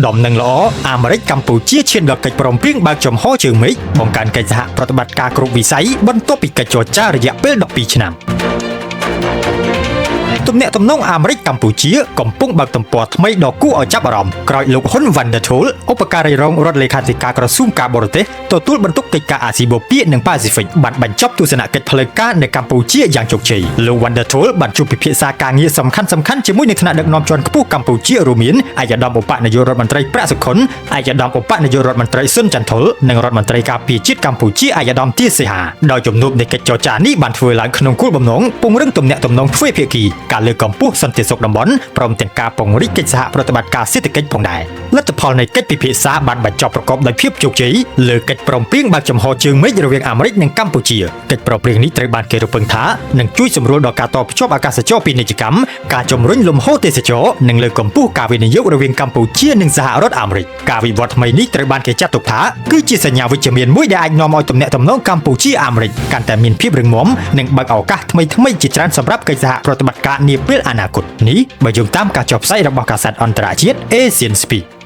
ដំណឹងល្អអាមេរិកកម្ពុជាឈានដល់កិច្ចព្រមព្រៀងបើកចំហជើងមេឃបង្កើនកិច្ចសហប្រតិបត្តិការគ្រប់វិស័យបន្ទាប់ពីកិច្ចចរចារយៈពេល12ឆ្នាំទំនាក់ទំនងអាមេរិកកម្ពុជាកំពុងបើកទំព័រថ្មីដ៏គួរឲ្យចាប់អារម្មណ៍ក្រោយលោកហ៊ុនវ៉ាន់ដឺថូលឧបការីរងរដ្ឋលេខាធិការក្រសួងការបរទេសទទួលបន្ទុកកិច្ចការអាស៊ីបូព៌ានិងប៉ាស៊ីហ្វិកបានបញ្ចប់ទស្សនកិច្ចផ្លូវការនៅកម្ពុជាយ៉ាងជោគជ័យលោកវ៉ាន់ដឺថូលបានជួបពិភាក្សាការងារសំខាន់ៗជាមួយនឹងថ្នាក់ដឹកនាំជាន់ខ្ពស់កម្ពុជារួមមានឯកឧត្តមឧបនាយករដ្ឋមន្ត្រីប្រាក់សុខុនឯកឧត្តមឧបនាយករដ្ឋមន្ត្រីស៊ុនចន្ទថុលនិងរដ្ឋមន្ត្រីការពារជាតិកម្ពុជាឯកឧត្តមទាសីហាដោយជំនួបនៃកិច្ចចរចានេះបានធ្វើឡើងក្នុងគោលបំណងពង្រឹងទំនាក់ទំនងទ្វេភាគីការលើកកម្ពស់សន្តិសុខតំបន់ព្រមទាំងការពង្រីកកិច្ចសហប្រតិបត្តិការសេដ្ឋកិច្ចផងដែរលទ្ធផលនៃកិច្ចពិភាក្សាបានបញ្ចប់ប្រកបដោយភាពជោគជ័យលើកិច្ចព្រមព្រៀងបើកចំហជើងមេឃរវាងអាមេរិកនិងកម្ពុជាកិច្ចព្រមព្រៀងនេះត្រូវបានគេរំពឹងថានឹងជួយសម្រួលដល់ការតភ្ជាប់អាកាសចរពាណិជ្ជកម្មការជំរុញលំហូរទេសចរនិងលើកកម្ពស់ការវិនិយោគរវាងកម្ពុជានិងសហរដ្ឋអាមេរិកការវិវត្តថ្មីនេះត្រូវបានគេចាត់ទុកថាគឺជាសញ្ញាវិជ្ជមានមួយដែលអាចនាំឲ្យទំនាក់ទំនងកម្ពុជាអាមេរិកកាន់តែមានភាពរឹងមាំនិងបើកឱកាសថ្មីៗជាច្រើនសម្រាប់កិច្ចសហប្រតិបត្តិការនាពេលអនាគតនេះបើយោងតាមការចុះផ្សាយរបស់កាសែតអន្តរជាតិ Asian Speak